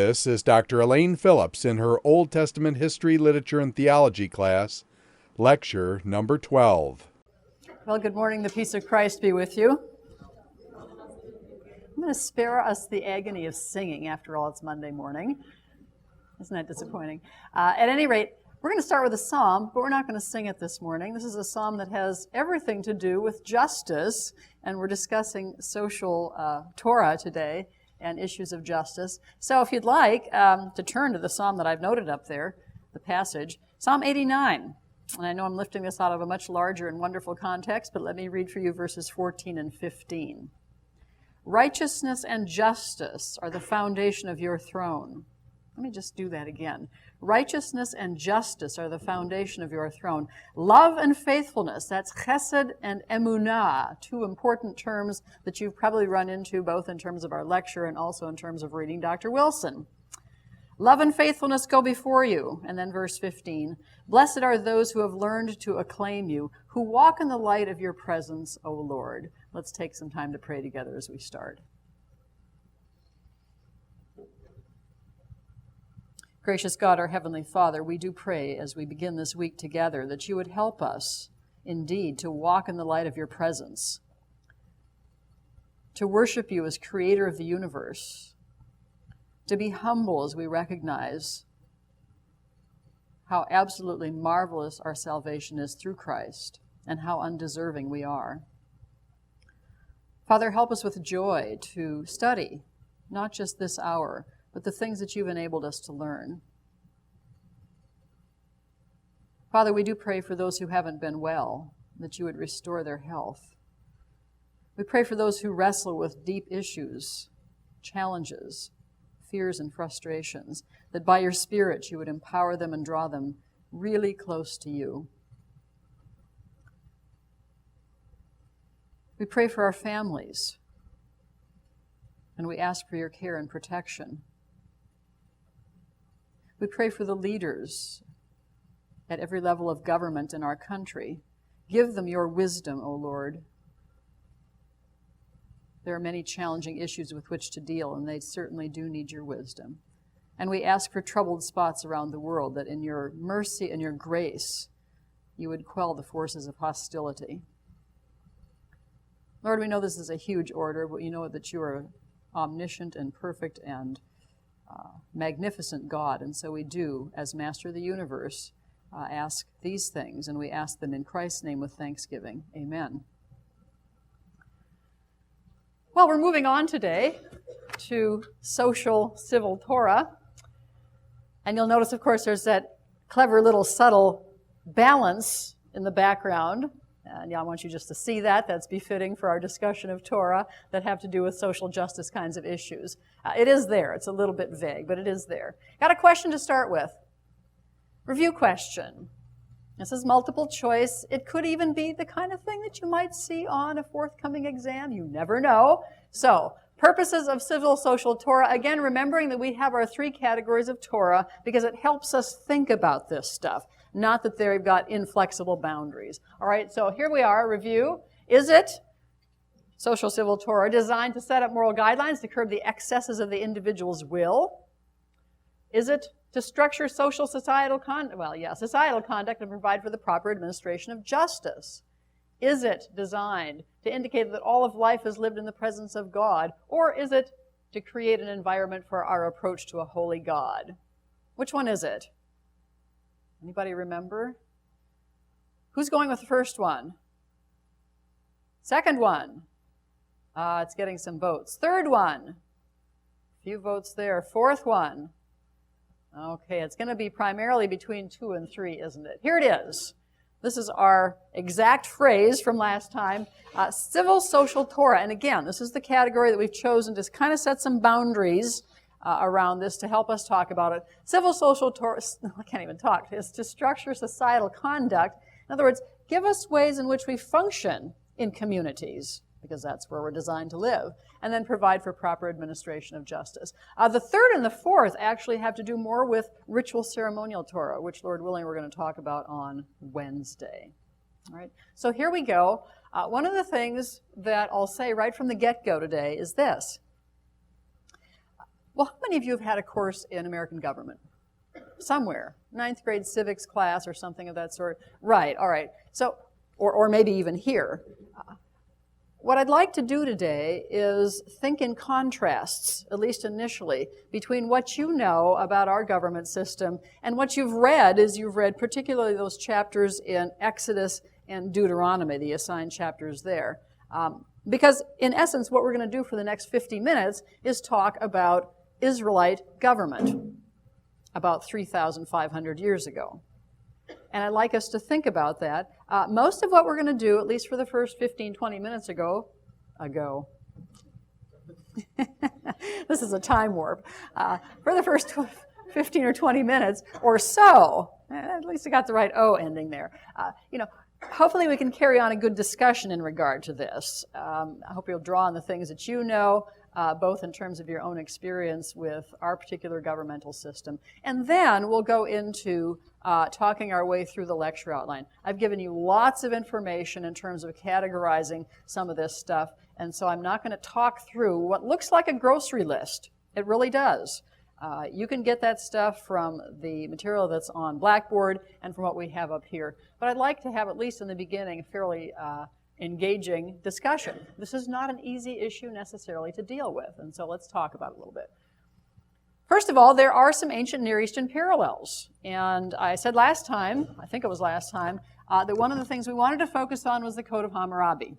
This is Dr. Elaine Phillips in her Old Testament History, Literature, and Theology class, lecture number 12. Well, good morning. The peace of Christ be with you. I'm going to spare us the agony of singing. After all, it's Monday morning. Isn't that disappointing? At any rate, we're going to start with a psalm, but we're not going to sing it this morning. This is a psalm that has everything to do with justice, and we're discussing social Torah today and issues of justice. So if you'd like to turn to the psalm that I've noted up there, the passage, Psalm 89. And I know I'm lifting this out of a much larger and wonderful context, but let me read for you verses 14 and 15. Righteousness and justice are the foundation of your throne. Let me just do that again. Righteousness and justice are the foundation of your throne. Love and faithfulness, that's chesed and emunah, two important terms that you've probably run into both in terms of our lecture and also in terms of reading Dr. Wilson. Love and faithfulness go before you. And then verse 15, blessed are those who have learned to acclaim you, who walk in the light of your presence, O Lord. Let's take some time to pray together as we start. Gracious God, our Heavenly Father, we do pray as we begin this week together that you would help us indeed to walk in the light of your presence, to worship you as creator of the universe, to be humble as we recognize how absolutely marvelous our salvation is through Christ and how undeserving we are. Father, help us with joy to study, not just this hour, but the things that you've enabled us to learn. Father, we do pray for those who haven't been well, that you would restore their health. We pray for those who wrestle with deep issues, challenges, fears, and frustrations, that by your Spirit you would empower them and draw them really close to you. We pray for our families, and we ask for your care and protection. We pray for the leaders at every level of government in our country. Give them your wisdom, O Lord. There are many challenging issues with which to deal, and they certainly do need your wisdom. And we ask for troubled spots around the world, that in your mercy and your grace, you would quell the forces of hostility. Lord, we know this is a huge order, but you know that you are omniscient and perfect and magnificent God, and so we do, as Master of the universe, ask these things, and we ask them in Christ's name with thanksgiving. Amen. Well, we're moving on today to social civil Torah, and you'll notice, of course, there's that clever little subtle balance in the background. And I want you just to see that. That's befitting for our discussion of Torah that have to do with social justice kinds of issues. It is there. It's a little bit vague, but it is there. Got a question to start with. Review question. This is multiple choice. It could even be the kind of thing that you might see on a forthcoming exam. You never know. So, purposes of civil social Torah. Again, remembering that we have our three categories of Torah because it helps us think about this stuff. Not that they've got inflexible boundaries. All right, so here we are, review. Is it social civil Torah designed to set up moral guidelines to curb the excesses of the individual's will? Is it to structure societal conduct? Well, yeah, societal conduct and provide for the proper administration of justice. Is it designed to indicate that all of life is lived in the presence of God? Or is it to create an environment for our approach to a holy God? Which one is it? Anybody remember? Who's going with the first one? Second one? It's getting some votes. Third one? A few votes there. Fourth one? Okay, it's going to be primarily between 2 and 3, isn't it? Here it is. This is our exact phrase from last time. Civil social Torah. And again, this is the category that we've chosen to kind of set some boundaries around this to help us talk about it. Civil social Torah, I can't even talk, is to structure societal conduct. In other words, give us ways in which we function in communities, because that's where we're designed to live, and then provide for proper administration of justice. The third and the fourth actually have to do more with ritual ceremonial Torah, which, Lord willing, we're going to talk about on Wednesday. All right, so here we go. One of the things that I'll say right from the get-go today is this. Well, how many of you have had a course in American government? Somewhere. 9th grade civics class or something of that sort. Right, all right. So, or maybe even here. What I'd like to do today is think in contrasts, at least initially, between what you know about our government system and what you've read, as you've read particularly those chapters in Exodus and Deuteronomy, the assigned chapters there. Because in essence, what we're going to do for the next 50 minutes is talk about Israelite government about 3,500 years ago. And I'd like us to think about that. Most of what we're going to do, at least for the first 15, 20 minutes ago, this is a time warp, for the first 15 or 20 minutes or so, at least I got the right O ending there, hopefully we can carry on a good discussion in regard to this. I hope you'll draw on the things that you know, both in terms of your own experience with our particular governmental system. And then we'll go into talking our way through the lecture outline. I've given you lots of information in terms of categorizing some of this stuff, and so I'm not going to talk through what looks like a grocery list. It really does. You can get that stuff from the material that's on Blackboard and from what we have up here. But I'd like to have, at least in the beginning, a fairly engaging discussion. This is not an easy issue necessarily to deal with, and so let's talk about it a little bit. First of all, there are some ancient Near Eastern parallels. And I said last time, I think it was last time, that one of the things we wanted to focus on was the Code of Hammurabi.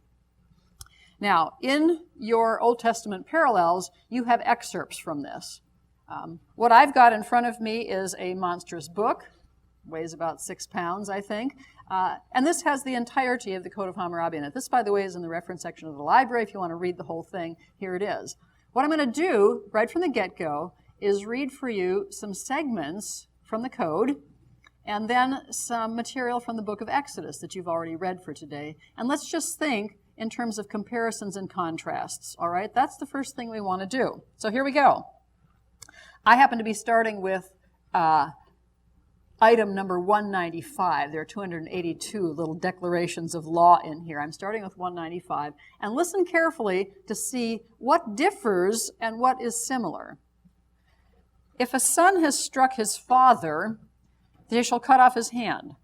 Now, in your Old Testament parallels, you have excerpts from this. What I've got in front of me is a monstrous book, weighs about 6 pounds, I think, and this has the entirety of the Code of Hammurabi in it. This, by the way, is in the reference section of the library. If you want to read the whole thing, here it is. What I'm going to do, right from the get-go, is read for you some segments from the Code, and then some material from the book of Exodus that you've already read for today. And let's just think in terms of comparisons and contrasts, all right? That's the first thing we want to do. So here we go. I happen to be starting with item number 195. There are 282 little declarations of law in here. I'm starting with 195. And listen carefully to see what differs and what is similar. If a son has struck his father, they shall cut off his hand.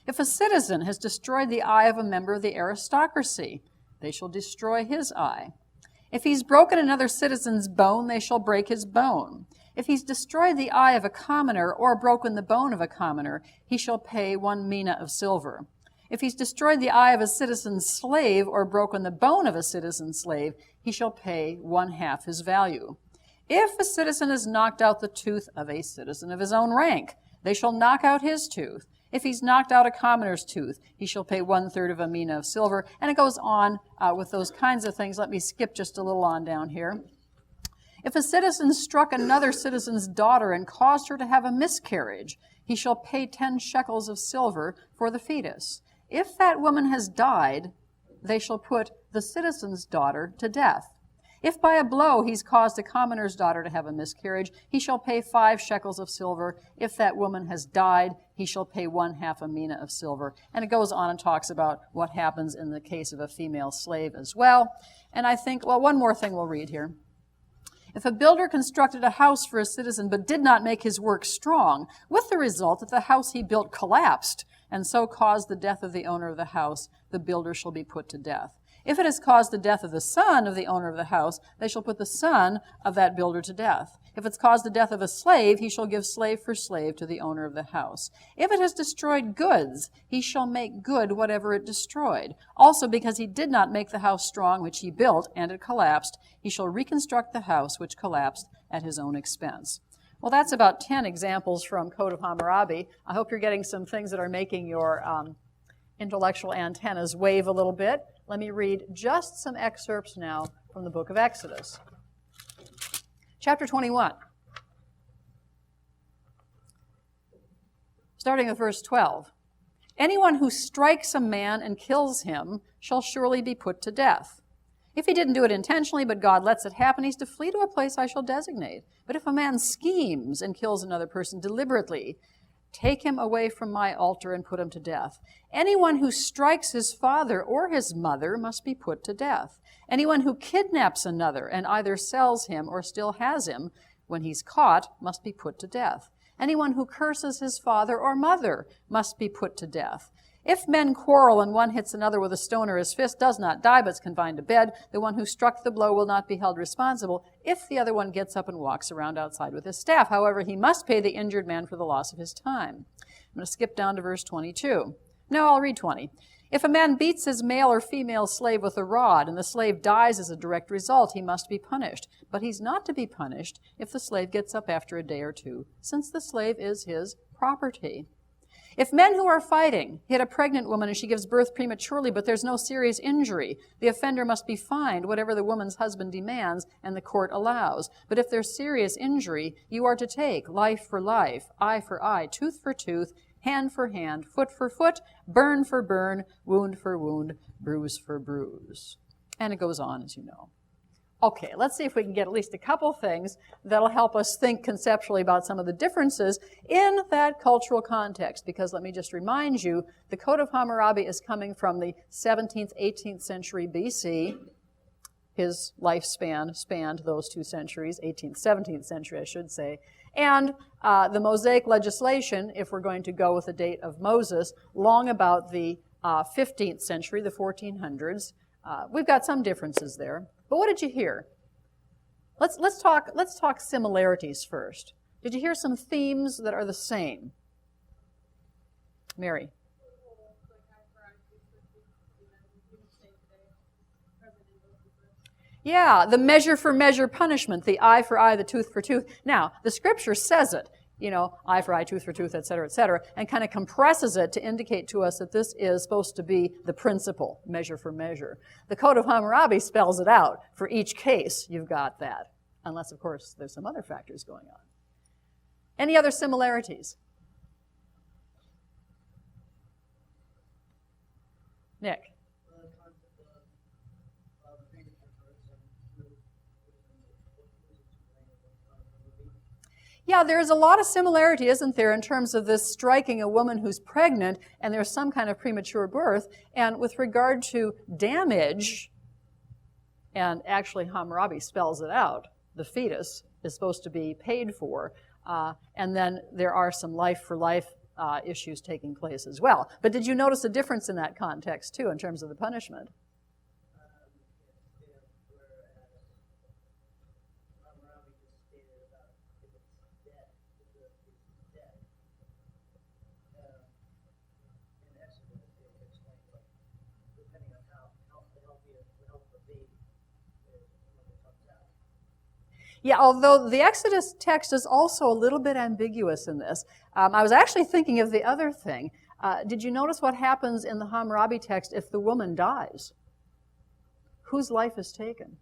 If a citizen has destroyed the eye of a member of the aristocracy, they shall destroy his eye. If he's broken another citizen's bone, they shall break his bone. If he's destroyed the eye of a commoner or broken the bone of a commoner, he shall pay 1 mina of silver. If he's destroyed the eye of a citizen's slave or broken the bone of a citizen's slave, he shall pay 1/2 his value. If a citizen has knocked out the tooth of a citizen of his own rank, they shall knock out his tooth. If he's knocked out a commoner's tooth, he shall pay 1/3 of a mina of silver. And it goes on with those kinds of things. Let me skip just a little on down here. If a citizen struck another citizen's daughter and caused her to have a miscarriage, he shall pay 10 shekels of silver for the fetus. If that woman has died, they shall put the citizen's daughter to death. If by a blow he's caused a commoner's daughter to have a miscarriage, he shall pay 5 shekels of silver. If that woman has died, he shall pay 1/2 a mina of silver. And it goes on and talks about what happens in the case of a female slave as well. And I think, well, one more thing we'll read here. If a builder constructed a house for a citizen but did not make his work strong, with the result that the house he built collapsed, and so caused the death of the owner of the house, the builder shall be put to death. If it has caused the death of the son of the owner of the house, they shall put the son of that builder to death. If it's caused the death of a slave, he shall give slave for slave to the owner of the house. If it has destroyed goods, he shall make good whatever it destroyed. Also, because he did not make the house strong which he built, and it collapsed, he shall reconstruct the house which collapsed at his own expense. Well, that's about 10 examples from Code of Hammurabi. I hope you're getting some things that are making your intellectual antennas wave a little bit. Let me read just some excerpts now from the book of Exodus. Chapter 21. Starting with verse 12. Anyone who strikes a man and kills him shall surely be put to death. If he didn't do it intentionally, but God lets it happen, he's to flee to a place I shall designate. But if a man schemes and kills another person deliberately, Take him away from my altar and put him to death. Anyone who strikes his father or his mother must be put to death. Anyone who kidnaps another and either sells him or still has him when he's caught must be put to death. Anyone who curses his father or mother must be put to death. If men quarrel and one hits another with a stone or his fist, does not die but is confined to bed, the one who struck the blow will not be held responsible if the other one gets up and walks around outside with his staff. However, he must pay the injured man for the loss of his time. I'm going to skip down to verse 22. No, I'll read 20. If a man beats his male or female slave with a rod and the slave dies as a direct result, he must be punished. But he's not to be punished if the slave gets up after a day or two, since the slave is his property. If men who are fighting hit a pregnant woman and she gives birth prematurely, but there's no serious injury, the offender must be fined whatever the woman's husband demands and the court allows. But if there's serious injury, you are to take life for life, eye for eye, tooth for tooth, hand for hand, foot for foot, burn for burn, wound for wound, bruise for bruise. And it goes on, as you know. Okay, let's see if we can get at least a couple things that'll help us think conceptually about some of the differences in that cultural context. Because let me just remind you, the Code of Hammurabi is coming from the 17th, 18th century BC. His lifespan spanned those 2 centuries, 18th, 17th century, I should say. And the Mosaic legislation, if we're going to go with the date of Moses, long about the 15th century, the 1400s. We've got some differences there. But what did you hear? Let's talk similarities first. Did you hear some themes that are the same? Mary. Yeah, the measure for measure punishment, the eye for eye, the tooth for tooth. Now, the scripture says it, eye for eye, tooth for tooth, et cetera, and kind of compresses it to indicate to us that this is supposed to be the principle, measure for measure. The Code of Hammurabi spells it out. For each case, you've got that, unless, of course, there's some other factors going on. Any other similarities? Nick? Yeah, there's a lot of similarity, isn't there, in terms of this striking a woman who's pregnant and there's some kind of premature birth. And with regard to damage, and actually Hammurabi spells it out, the fetus is supposed to be paid for. And then there are some life-for-life issues taking place as well. But did you notice a difference in that context, too, in terms of the punishment? Yeah, although the Exodus text is also a little bit ambiguous in this. I was actually thinking of the other thing. Did you notice what happens in the Hammurabi text if the woman dies? Whose life is taken?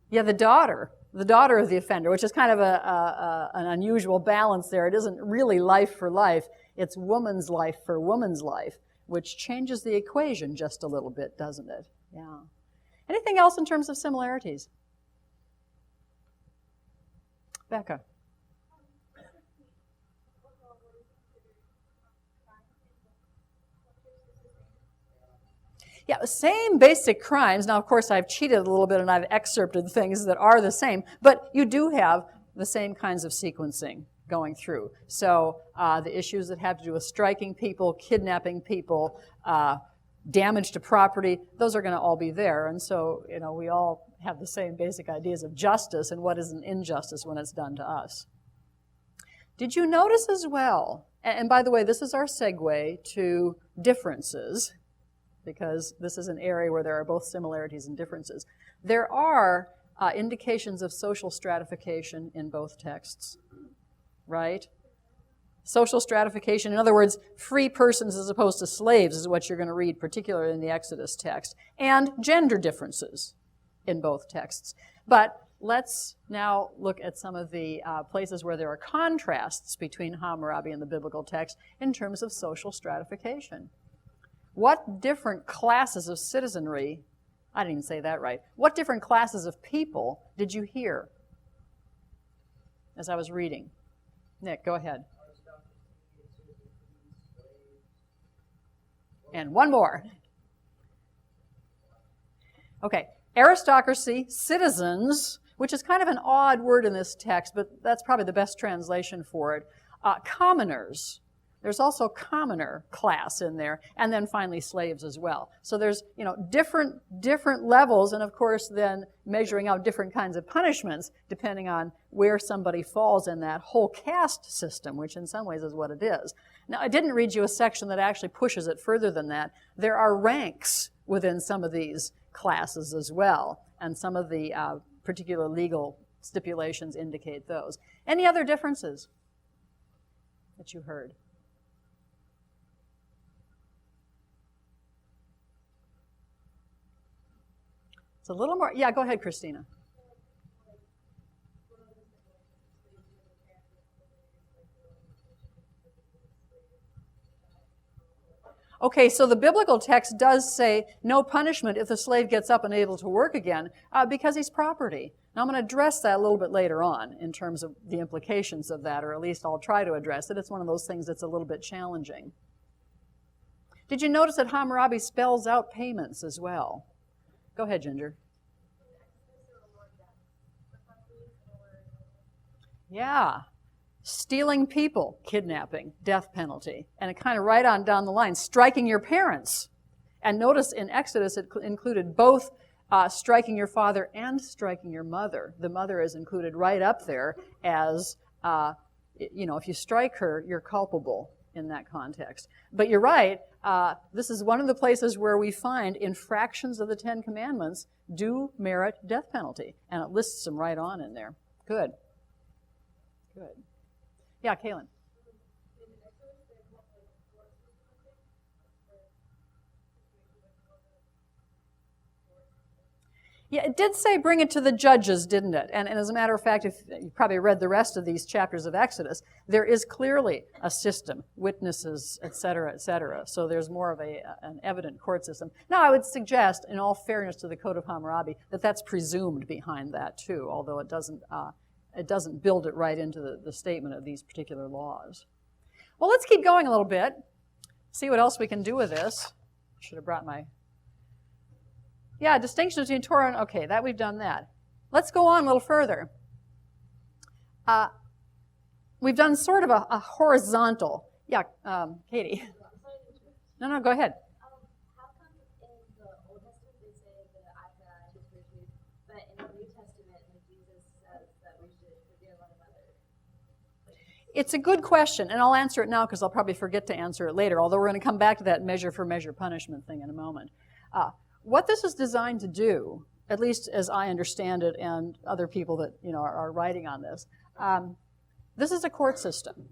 Yeah, the daughter of the offender, which is kind of an unusual balance there. It isn't really life for life. It's woman's life for woman's life, which changes the equation just a little bit, doesn't it? Yeah. Anything else in terms of similarities? Becca. Yeah, same basic crimes. Now, of course, I've cheated a little bit and I've excerpted things that are the same, but you do have the same kinds of sequencing going through. So the issues that have to do with striking people, kidnapping people, damage to property, those are going to all be there. And so, we all have the same basic ideas of justice and what is an injustice when it's done to us. Did you notice as well, and by the way, this is our segue to differences, because this is an area where there are both similarities and differences. There are indications of social stratification in both texts, right? Social stratification, in other words, free persons as opposed to slaves is what you're going to read, particularly in the Exodus text, and gender differences in both texts. But let's now look at some of the places where there are contrasts between Hammurabi and the biblical text in terms of social stratification. What different classes of citizenry, I didn't even say that right, what different classes of people did you hear as I was reading? Nick, go ahead. And one more. Okay, aristocracy, citizens, which is kind of an odd word in this text, but that's probably the best translation for it. Commoners. There's also commoner class in there, and then finally slaves as well. So there's, different levels, and of course then measuring out different kinds of punishments depending on where somebody falls in that whole caste system, which in some ways is what it is. Now, I didn't read you a section that actually pushes it further than that. There are ranks within some of these classes as well, and some of the particular legal stipulations indicate those. Any other differences that you heard? It's a little more, yeah, go ahead, Christina. Okay, so the biblical text does say no punishment if the slave gets up and able to work again because he's property. Now, I'm going to address that a little bit later on in terms of the implications of that, or at least I'll try to address it. It's one of those things that's a little bit challenging. Did you notice that Hammurabi spells out payments as well? Go ahead, Ginger. Yeah. Stealing people, kidnapping, death penalty. And it kind of right on down the line, striking your parents. And notice in Exodus it included both striking your father and striking your mother. The mother is included right up there as, if you strike her, you're culpable in that context. But you're right, this is one of the places where we find infractions of the Ten Commandments do merit death penalty. And it lists them right on in there. Good. Good. Yeah, Kaylin. Yeah, it did say bring it to the judges, didn't it? And as a matter of fact, if you probably read the rest of these chapters of Exodus, there is clearly a system, witnesses, et cetera, et cetera. So there's more of an evident court system. Now, I would suggest, in all fairness to the Code of Hammurabi, that that's presumed behind that too, although it doesn't build it right into the statement of these particular laws. Well, let's keep going a little bit, see what else we can do with this. Should have brought my... Yeah, distinction between Torah and... Okay, that we've done that. Let's go on a little further. We've done sort of a horizontal... Yeah, Katie. No, go ahead. How come in the Old Testament they say the eye for eye, tooth for tooth, but in the New Testament Jesus says that we should forgive one another? It's a good question, and I'll answer it now because I'll probably forget to answer it later, although we're going to come back to that measure for measure punishment thing in a moment. What this is designed to do, at least as I understand it and other people that are writing on this, this is a court system.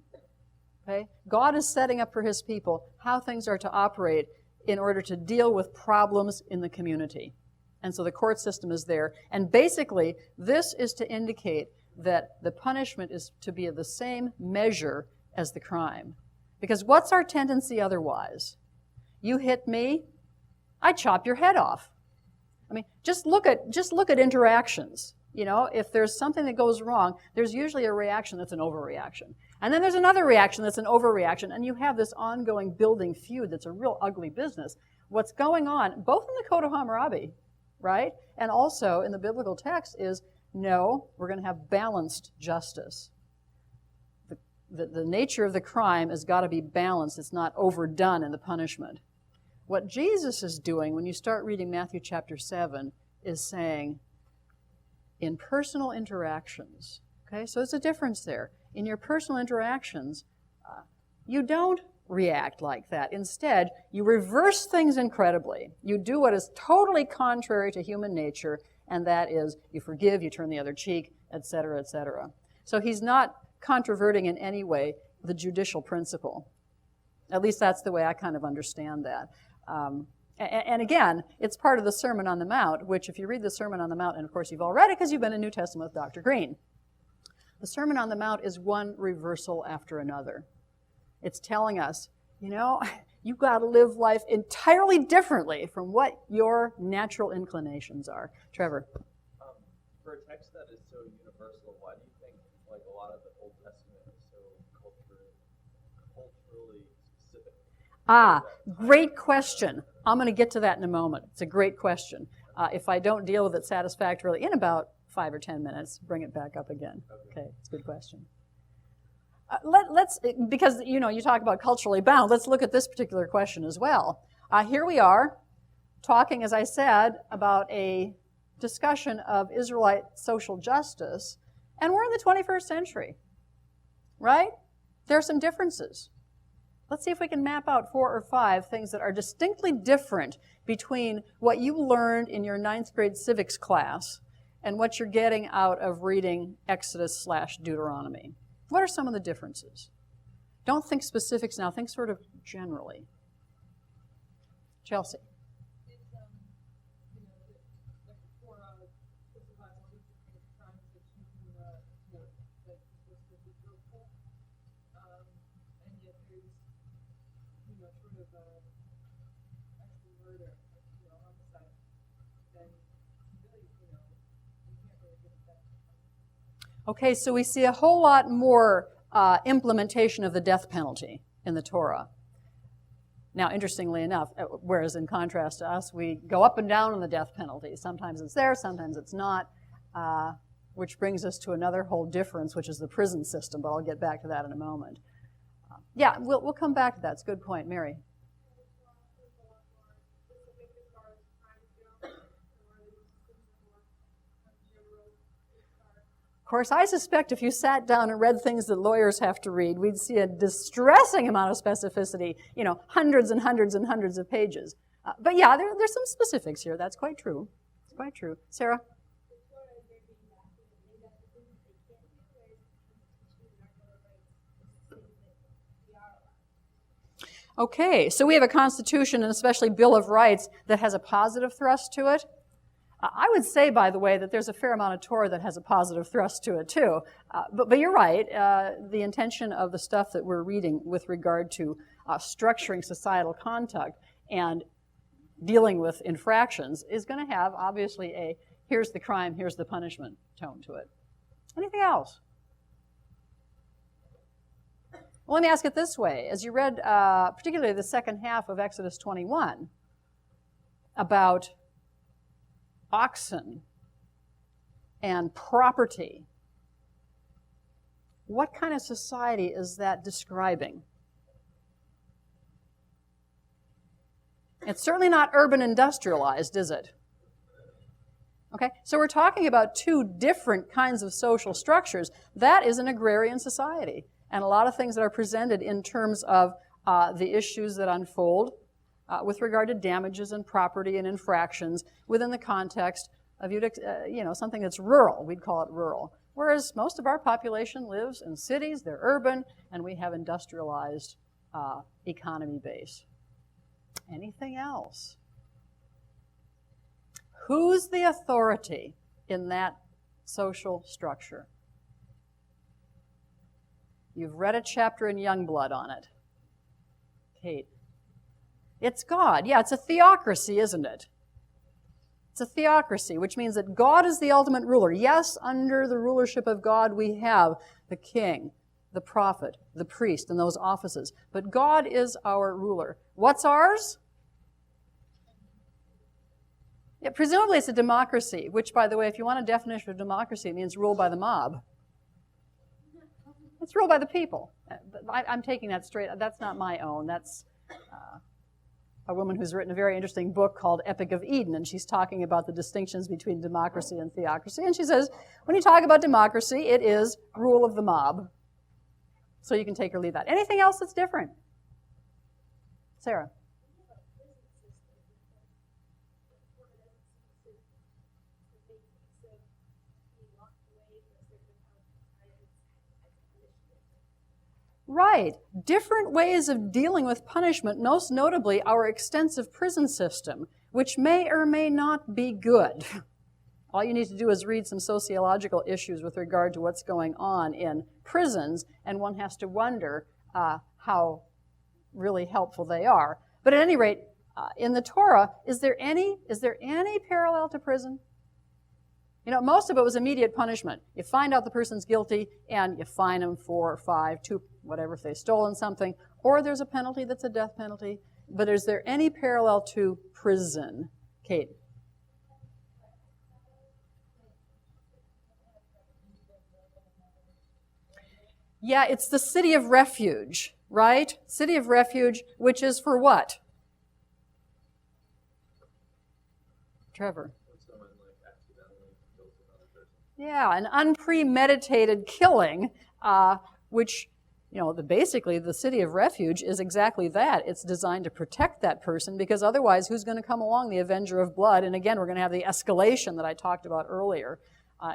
Okay? God is setting up for his people how things are to operate in order to deal with problems in the community. And so the court system is there. And basically, this is to indicate that the punishment is to be of the same measure as the crime. Because what's our tendency otherwise? You hit me, I chop your head off. I mean, just look at interactions. If there's something that goes wrong, there's usually a reaction that's an overreaction. And then there's another reaction that's an overreaction, and you have this ongoing building feud that's a real ugly business. What's going on, both in the Code of Hammurabi, right, and also in the biblical text is, no, we're going to have balanced justice. The nature of the crime has got to be balanced. It's not overdone in the punishment. What Jesus is doing when you start reading Matthew chapter 7 is saying, in personal interactions, okay, so there's a difference there. In your personal interactions, you don't react like that. Instead, you reverse things incredibly. You do what is totally contrary to human nature, and that is you forgive, you turn the other cheek, etc., etc. So he's not controverting in any way the judicial principle. At least that's the way I kind of understand that. And again, it's part of the Sermon on the Mount, which if you read the Sermon on the Mount, and of course you've all read it because you've been in New Testament with Dr. Green, the Sermon on the Mount is one reversal after another. It's telling us, you've got to live life entirely differently from what your natural inclinations are. Trevor? For a text that is so universal, why do you think a lot of the Old Testament is so culturally specific? Great question. I'm going to get to that in a moment. It's a great question. If I don't deal with it satisfactorily in about 5 or 10 minutes, bring it back up again. Okay, it's a good question. Let's, because, you talk about culturally bound, let's look at this particular question as well. Here we are talking, as I said, about a discussion of Israelite social justice, and we're in the 21st century, right? There are some differences. Let's see if we can map out 4 or 5 things that are distinctly different between what you learned in your 9th grade civics class and what you're getting out of reading Exodus/Deuteronomy. What are some of the differences? Don't think specifics now, think sort of generally. Chelsea. Okay, so we see a whole lot more implementation of the death penalty in the Torah. Now, interestingly enough, whereas in contrast to us, we go up and down on the death penalty. Sometimes it's there, sometimes it's not, which brings us to another whole difference, which is the prison system, but I'll get back to that in a moment. Yeah, we'll come back to that. It's a good point. Mary? Of course, I suspect if you sat down and read things that lawyers have to read, we'd see a distressing amount of specificity, hundreds and hundreds and hundreds of pages. But yeah, there's some specifics here. That's quite true. It's quite true. Sarah? Okay, so we have a Constitution and especially Bill of Rights that has a positive thrust to it. I would say, by the way, that there's a fair amount of Torah that has a positive thrust to it, too. But you're right. The intention of the stuff that we're reading with regard to structuring societal conduct and dealing with infractions is going to have, obviously, a here's the crime, here's the punishment tone to it. Anything else? Well, let me ask it this way. As you read, particularly the second half of Exodus 21, about oxen and property, what kind of society is that describing? It's certainly not urban industrialized, is it? Okay, so we're talking about 2 different kinds of social structures. That is an agrarian society, and a lot of things that are presented in terms of the issues that unfold with regard to damages and property and infractions within the context of something that's rural. We'd call it rural. Whereas most of our population lives in cities, they're urban, and we have industrialized economy base. Anything else? Who's the authority in that social structure? You've read a chapter in Youngblood on it. Kate. It's God. Yeah, it's a theocracy, isn't it? It's a theocracy, which means that God is the ultimate ruler. Yes, under the rulership of God, we have the king, the prophet, the priest, and those offices. But God is our ruler. What's ours? Yeah, presumably it's a democracy, which, by the way, if you want a definition of democracy, it means ruled by the mob. It's ruled by the people. I'm taking that straight. That's not my own. That's a woman who's written a very interesting book called Epic of Eden, and she's talking about the distinctions between democracy and theocracy. And she says, when you talk about democracy, it is rule of the mob. So you can take or leave that. Anything else that's different? Sarah? Right. Different ways of dealing with punishment, most notably our extensive prison system, which may or may not be good. All you need to do is read some sociological issues with regard to what's going on in prisons, and one has to wonder how really helpful they are. But at any rate, in the Torah, is there any parallel to prison? Most of it was immediate punishment. You find out the person's guilty, and you fine them 4 or 5, 2, whatever, if they've stolen something, or there's a penalty that's a death penalty. But is there any parallel to prison? Kate? Yeah, it's the city of refuge, right? City of refuge, which is for what? Trevor? Someone like accidentally kills another person. Yeah, an unpremeditated killing, which, basically the city of refuge is exactly that. It's designed to protect that person, because otherwise who's going to come along? The avenger of blood. And again, we're going to have the escalation that I talked about earlier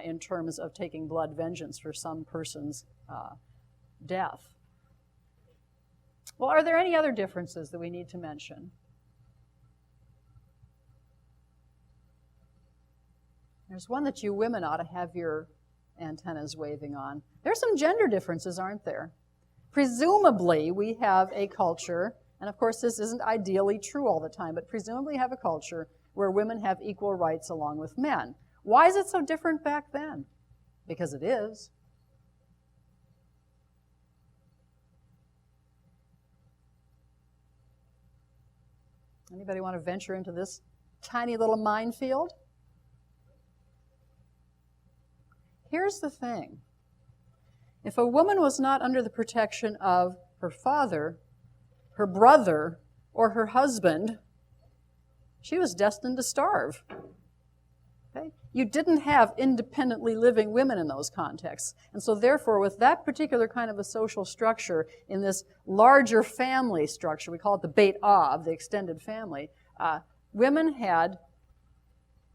in terms of taking blood vengeance for some person's death. Well, are there any other differences that we need to mention? There's one that you women ought to have your antennas waving on. There's some gender differences, aren't there? Presumably, we have a culture, and of course this isn't ideally true all the time, but presumably have a culture where women have equal rights along with men. Why is it so different back then? Because it is. Anybody want to venture into this tiny little minefield? Here's the thing. If a woman was not under the protection of her father, her brother, or her husband, she was destined to starve. Okay? You didn't have independently living women in those contexts. And so therefore, with that particular kind of a social structure in this larger family structure, we call it the Beit Av, the extended family, women had,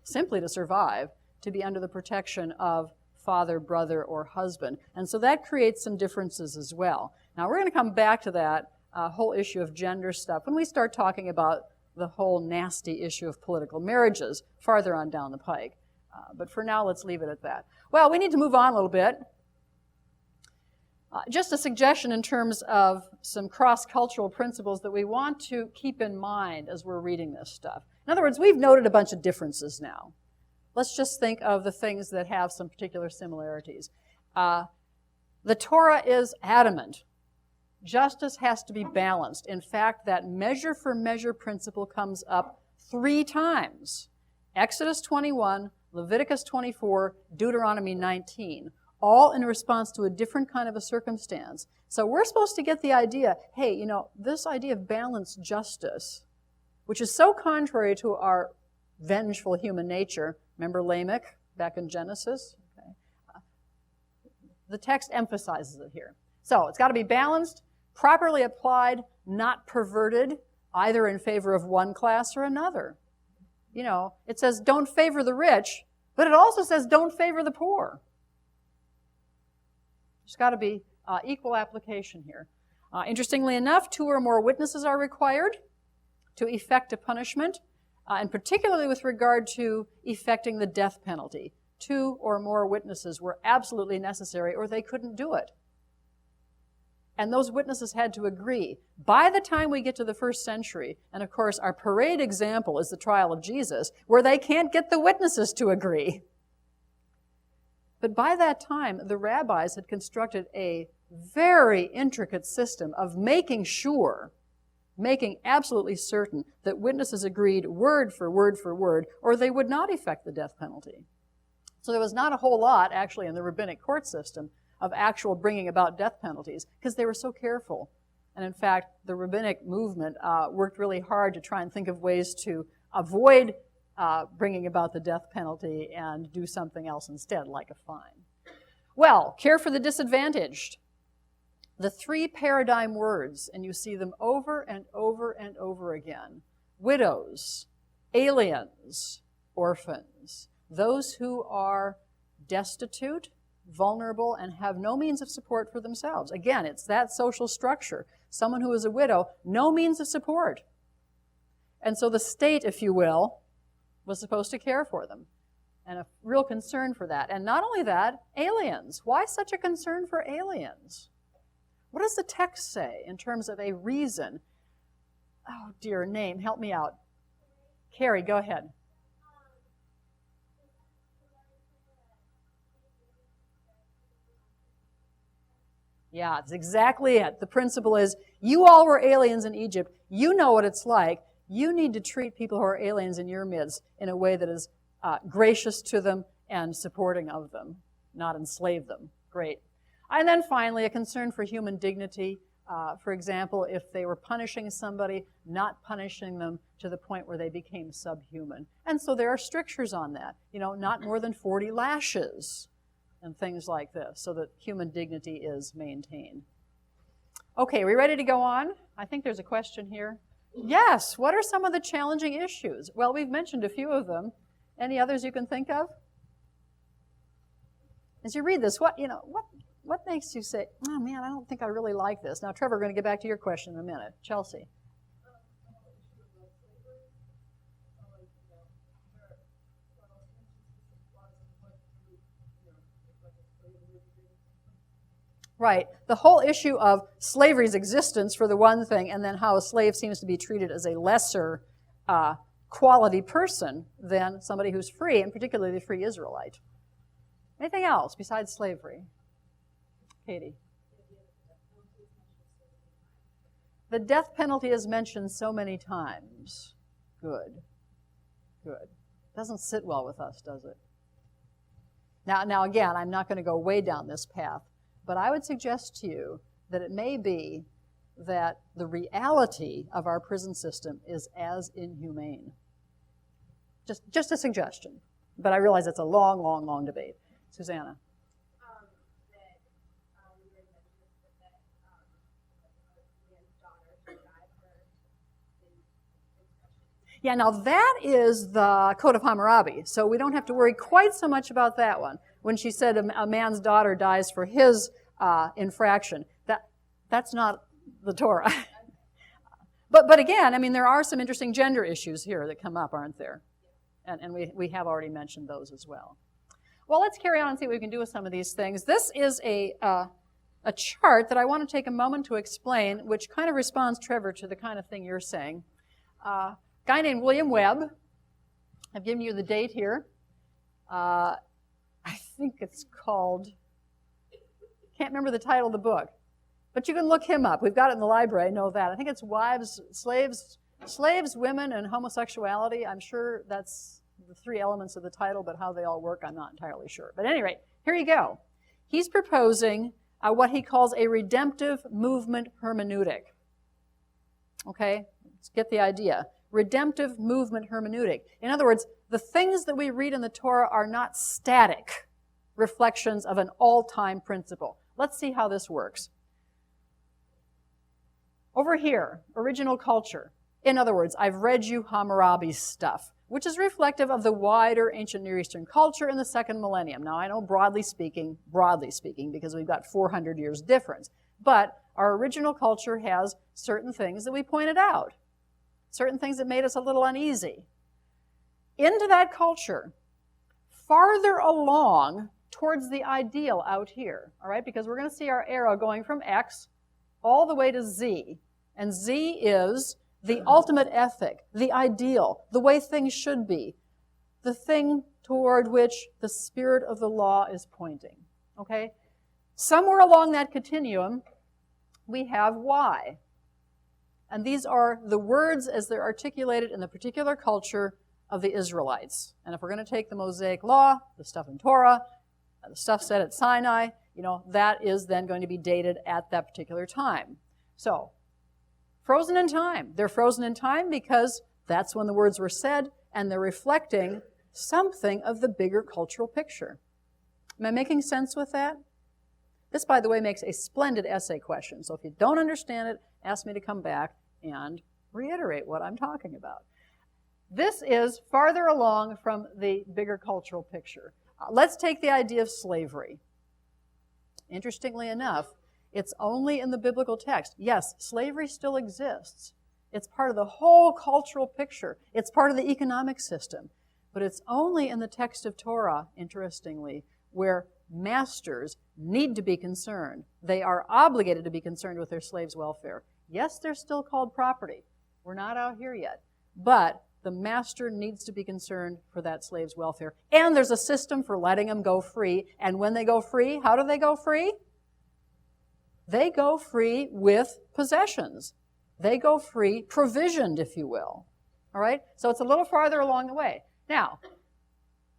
simply to survive, to be under the protection of father, brother, or husband. And so that creates some differences as well. Now, we're going to come back to that whole issue of gender stuff when we start talking about the whole nasty issue of political marriages farther on down the pike. But for now, let's leave it at that. Well, we need to move on a little bit. Just a suggestion in terms of some cross-cultural principles that we want to keep in mind as we're reading this stuff. In other words, we've noted a bunch of differences now. Let's just think of the things that have some particular similarities. The Torah is adamant. Justice has to be balanced. In fact, that measure for measure principle comes up 3 times. Exodus 21, Leviticus 24, Deuteronomy 19, all in response to a different kind of a circumstance. So we're supposed to get the idea, hey, this idea of balanced justice, which is so contrary to our vengeful human nature. Remember Lamech back in Genesis? Okay. The text emphasizes it here. So it's got to be balanced, properly applied, not perverted, either in favor of one class or another. It says don't favor the rich, but it also says don't favor the poor. There's got to be equal application here. Interestingly enough, 2 or more witnesses are required to effect a punishment, and particularly with regard to effecting the death penalty. 2 or more witnesses were absolutely necessary, or they couldn't do it. And those witnesses had to agree. By the time we get to the 1st century, and of course our parade example is the trial of Jesus, where they can't get the witnesses to agree. But by that time, the rabbis had constructed a very intricate system of making absolutely certain that witnesses agreed word for word for word, or they would not effect the death penalty. So there was not a whole lot, actually, in the rabbinic court system of actual bringing about death penalties, because they were so careful. And in fact, the rabbinic movement worked really hard to try and think of ways to avoid bringing about the death penalty and do something else instead, like a fine. Well, care for the disadvantaged. The 3 paradigm words, and you see them over and over and over again. Widows, aliens, orphans, those who are destitute, vulnerable, and have no means of support for themselves. Again, it's that social structure. Someone who is a widow, no means of support. And so the state, if you will, was supposed to care for them. And a real concern for that. And not only that, aliens. Why such a concern for aliens? What does the text say in terms of a reason? Oh, dear name, help me out. Carrie, go ahead. Yeah, that's exactly it. The principle is You all were aliens in Egypt. You know what it's like. You need to treat people who are aliens in your midst in a way that is gracious to them and supporting of them, not enslave them. Great. And then finally, a concern for human dignity. For example, if they were punishing somebody, not punishing them to the point where they became subhuman. And so there are strictures on that. Not more than 40 lashes and things like this, so that human dignity is maintained. Okay, are we ready to go on? I think there's a question here. Yes, what are some of the challenging issues? Well, we've mentioned a few of them. Any others you can think of? As you read this, what makes you say, oh man, I don't think I really like this? Now, Trevor, we're going to get back to your question in a minute. Chelsea. Right. The whole issue of slavery's existence, for the one thing, and then how a slave seems to be treated as a lesser quality person than somebody who's free, and particularly the free Israelite. Anything else besides slavery? Katie. The death penalty is mentioned so many times. Good. Good. Doesn't sit well with us, does it? Now again, I'm not going to go way down this path, but I would suggest to you that it may be that the reality of our prison system is as inhumane. Just a suggestion. But I realize it's a long, long, long debate. Susanna. Yeah, now that is the Code of Hammurabi, so we don't have to worry quite so much about that one. When she said a man's daughter dies for his infraction, that's not the Torah. But again, I mean, there are some interesting gender issues here that come up, aren't there? And we have already mentioned those as well. Well, let's carry on and see what we can do with some of these things. This is a chart that I want to take a moment to explain, which kind of responds, Trevor, to the kind of thing you're saying. A guy named William Webb, I've given you the date here. I think it's called, can't remember the title of the book, but you can look him up. We've got it in the library, I know that. I think it's Slaves, Women, and Homosexuality. I'm sure that's the three elements of the title, but how they all work, I'm not entirely sure. But at any rate, here you go. He's proposing what he calls a redemptive movement hermeneutic. Okay, let's get the idea. Redemptive movement hermeneutic. In other words, the things that we read in the Torah are not static reflections of an all-time principle. Let's see how this works. Over here, original culture. In other words, I've read you Hammurabi's stuff, which is reflective of the wider ancient Near Eastern culture in the second millennium. Now, I know broadly speaking, because we've got 400 years difference, but our original culture has certain things that we pointed out, certain things that made us a little uneasy. Into that culture, farther along towards the ideal out here, all right, because we're going to see our arrow going from X all the way to Z, and Z is the ultimate ethic, the ideal, the way things should be, the thing toward which the spirit of the law is pointing, okay? Somewhere along that continuum, we have Y. And these are the words as they're articulated in the particular culture of the Israelites. And if we're going to take the Mosaic Law, the stuff in Torah, the stuff said at Sinai, that is then going to be dated at that particular time. So, frozen in time. They're frozen in time because that's when the words were said, and they're reflecting something of the bigger cultural picture. Am I making sense with that? This, by the way, makes a splendid essay question. So if you don't understand it, ask me to come back and reiterate what I'm talking about. This is farther along from the bigger cultural picture. Let's take the idea of slavery. Interestingly enough, it's only in the biblical text. Yes, slavery still exists. It's part of the whole cultural picture. It's part of the economic system. But it's only in the text of Torah, interestingly, where masters need to be concerned. They are obligated to be concerned with their slaves' welfare. Yes, they're still called property. We're not out here yet. But the master needs to be concerned for that slave's welfare. And there's a system for letting them go free. And when they go free, how do they go free? they go free with possessions. They go free provisioned, if you will. All right? So it's a little farther along the way. Now,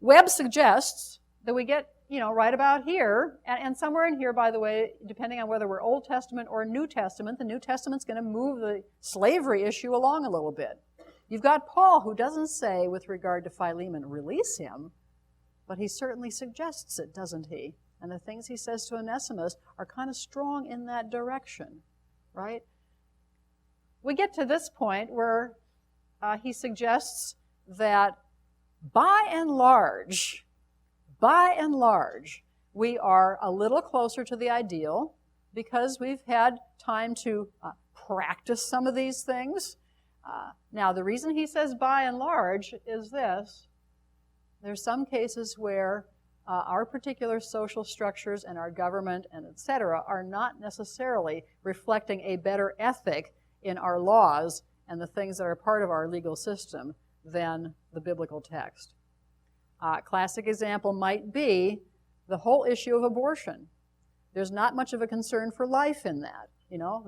Webb suggests that we get, right about here, and somewhere in here, by the way, depending on whether we're Old Testament or New Testament, the New Testament's going to move the slavery issue along a little bit. You've got Paul, who doesn't say, with regard to Philemon, release him, but he certainly suggests it, doesn't he? And the things he says to Onesimus are kind of strong in that direction, right? We get to this point where he suggests that by and large, we are a little closer to the ideal because we've had time to practice some of these things. Now, the reason he says by and large is this. There's some cases where our particular social structures and our government and et cetera are not necessarily reflecting a better ethic in our laws and the things that are part of our legal system than the biblical text. Classic example might be the whole issue of abortion. There's not much of a concern for life in that.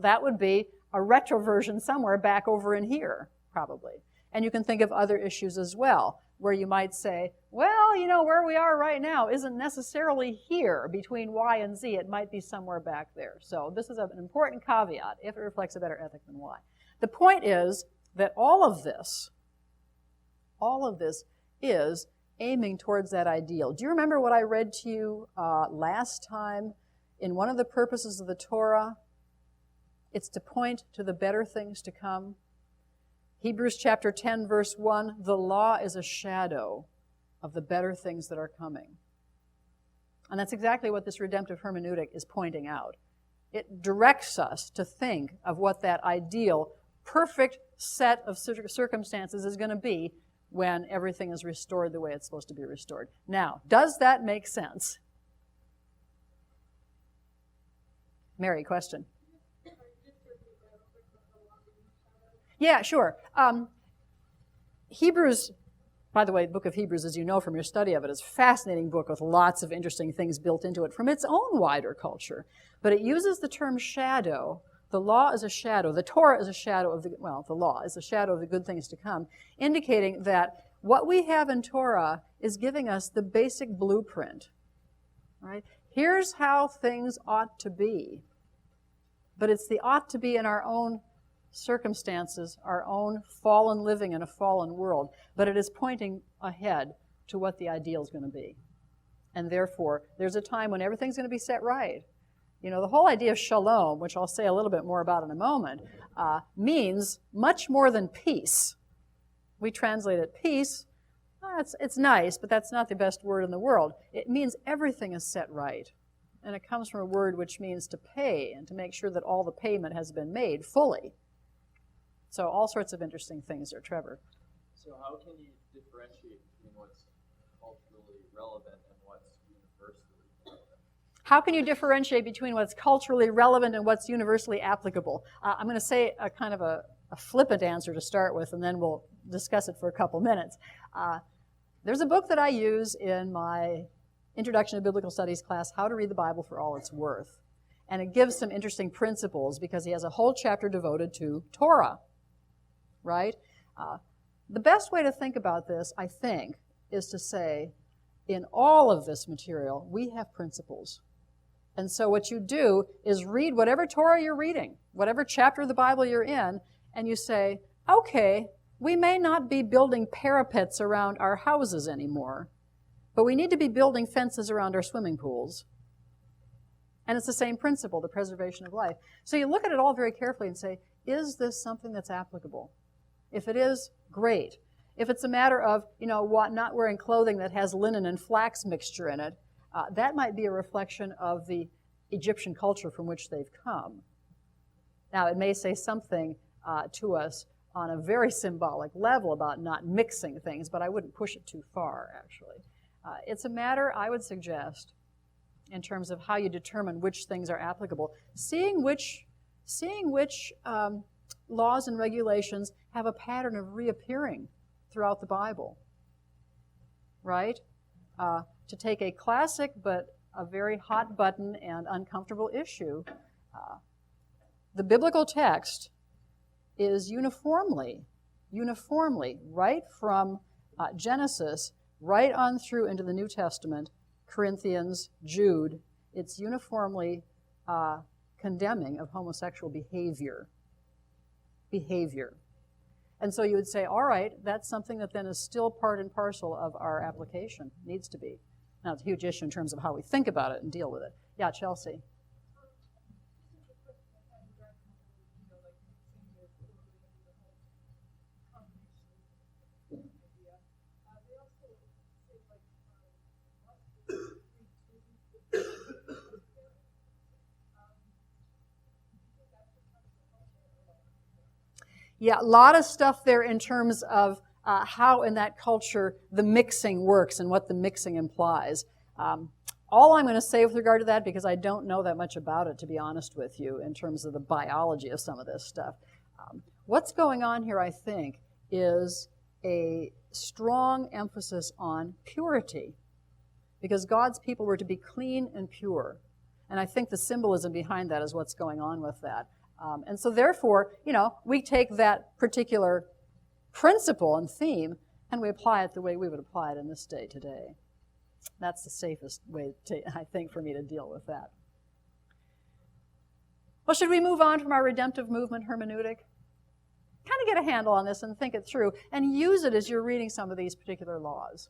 That would be a retroversion somewhere back over in here, probably. And you can think of other issues as well, where you might say, well, where we are right now isn't necessarily here between Y and Z. It might be somewhere back there. So this is an important caveat, if it reflects a better ethic than Y. The point is that all of this is aiming towards that ideal. Do you remember what I read to you last time? In one of the purposes of the Torah, it's to point to the better things to come. Hebrews chapter 10, verse 1, the law is a shadow of the better things that are coming. And that's exactly what this redemptive hermeneutic is pointing out. It directs us to think of what that ideal, perfect set of circumstances is going to be when everything is restored the way it's supposed to be restored. Now, does that make sense? Mary, question? Yeah, sure. Hebrews, by the way, the book of Hebrews, as you know from your study of it, is a fascinating book with lots of interesting things built into it from its own wider culture. But it uses the term shadow. The law is a shadow. The Torah is a shadow of the law is a shadow of the good things to come, indicating that what we have in Torah is giving us the basic blueprint. Right? Here's how things ought to be. But it's the ought to be in our own circumstances, our own fallen living in a fallen world, but it is pointing ahead to what the ideal is going to be. And therefore, there's a time when everything's going to be set right. The whole idea of shalom, which I'll say a little bit more about in a moment, means much more than peace. We translate it peace. It's nice, but that's not the best word in the world. It means everything is set right. And it comes from a word which means to pay and to make sure that all the payment has been made fully. So all sorts of interesting things there, Trevor. So how can you differentiate between what's culturally relevant and what's universally relevant? How can you differentiate between what's culturally relevant and what's universally applicable? I'm going to say a kind of a flippant answer to start with, and then we'll discuss it for a couple minutes. There's a book that I use in my Introduction to Biblical Studies class, How to Read the Bible for All It's Worth. And it gives some interesting principles because he has a whole chapter devoted to Torah. Right? The best way to think about this, I think, is to say, in all of this material, we have principles. And so what you do is read whatever Torah you're reading, whatever chapter of the Bible you're in, and you say, okay, we may not be building parapets around our houses anymore, but we need to be building fences around our swimming pools. And it's the same principle, the preservation of life. So you look at it all very carefully and say, is this something that's applicable? If it is, great. If it's a matter of, not wearing clothing that has linen and flax mixture in it, that might be a reflection of the Egyptian culture from which they've come. Now, it may say something to us on a very symbolic level about not mixing things, but I wouldn't push it too far, actually. It's a matter, I would suggest, in terms of how you determine which things are applicable, seeing which laws and regulations have a pattern of reappearing throughout the Bible, right? To take a classic but a very hot button and uncomfortable issue, The biblical text is uniformly, right from Genesis, right on through into the New Testament, Corinthians, Jude, it's uniformly condemning of homosexual behavior. And so you would say, all right, that's something that then is still part and parcel of our application, needs to be. Now, it's a huge issue in terms of how we think about it and deal with it. Yeah, Chelsea. Yeah, a lot of stuff there in terms of how in that culture the mixing works and what the mixing implies. All I'm going to say with regard to that, because I don't know that much about it, to be honest with you, in terms of the biology of some of this stuff. What's going on here, I think, is a strong emphasis on purity, because God's people were to be clean and pure. And I think the symbolism behind that is what's going on with that. And so therefore, we take that particular principle and theme and we apply it the way we would apply it in this day today. That's the safest way, I think, for me to deal with that. Well, should we move on from our redemptive movement hermeneutic? Kind of get a handle on this and think it through and use it as you're reading some of these particular laws.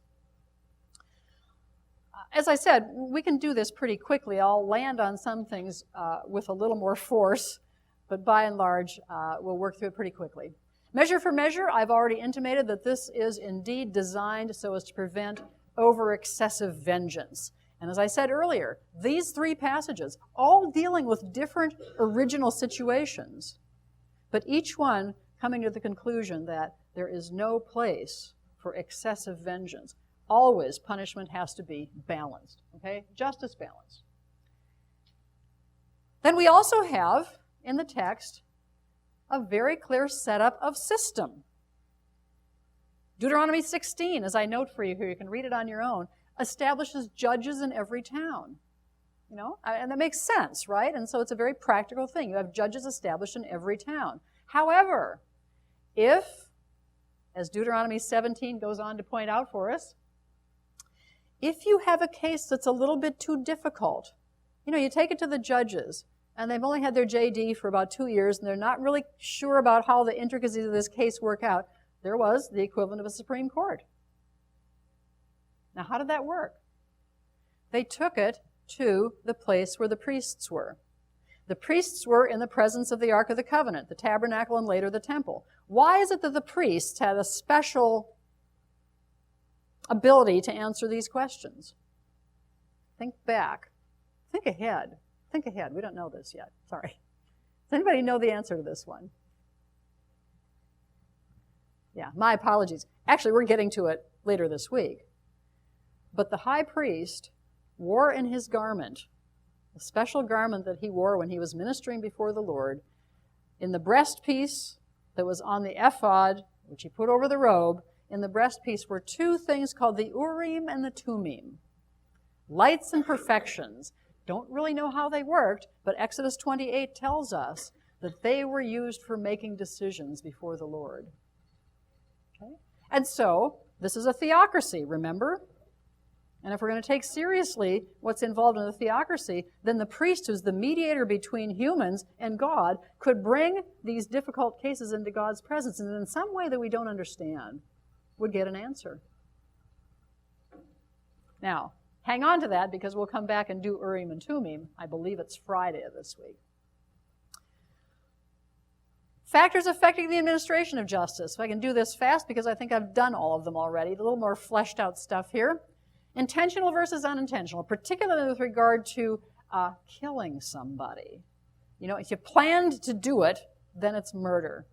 As I said, we can do this pretty quickly. I'll land on some things with a little more force, but by and large, we'll work through it pretty quickly. Measure for measure, I've already intimated that this is indeed designed so as to prevent over-excessive vengeance. And as I said earlier, these three passages, all dealing with different original situations, but each one coming to the conclusion that there is no place for excessive vengeance. Always punishment has to be balanced, okay? Justice balanced. Then we also have, in the text, a very clear setup of system. Deuteronomy 16, as I note for you here, you can read it on your own, establishes judges in every town. And that makes sense, right? And so it's a very practical thing. You have judges established in every town. However, if, as Deuteronomy 17 goes on to point out for us, if you have a case that's a little bit too difficult, you take it to the judges, and they've only had their JD for about 2 years, and they're not really sure about how the intricacies of this case work out, there was the equivalent of a Supreme Court. Now, how did that work? They took it to the place where the priests were. The priests were in the presence of the Ark of the Covenant, the tabernacle, and later the temple. Why is it that the priests had a special ability to answer these questions? Think back. Think ahead. Think ahead. We don't know this yet. Sorry. Does anybody know the answer to this one? Yeah, my apologies. Actually, we're getting to it later this week. But the high priest wore in his garment, a special garment that he wore when he was ministering before the Lord, in the breastpiece that was on the ephod, which he put over the robe, in the breastpiece were two things called the Urim and the Thummim, lights and perfections. Don't really know how they worked, but Exodus 28 tells us that they were used for making decisions before the Lord. Okay? And so, this is a theocracy, remember? And if we're going to take seriously what's involved in the theocracy, then the priest, who's the mediator between humans and God, could bring these difficult cases into God's presence, and in some way that we don't understand, would get an answer. Now, hang on to that, because we'll come back and do Urim and Thummim. I believe it's Friday of this week. Factors affecting the administration of justice. If I can do this fast, because I think I've done all of them already. A little more fleshed out stuff here. Intentional versus unintentional, particularly with regard to killing somebody. If you planned to do it, then it's murder,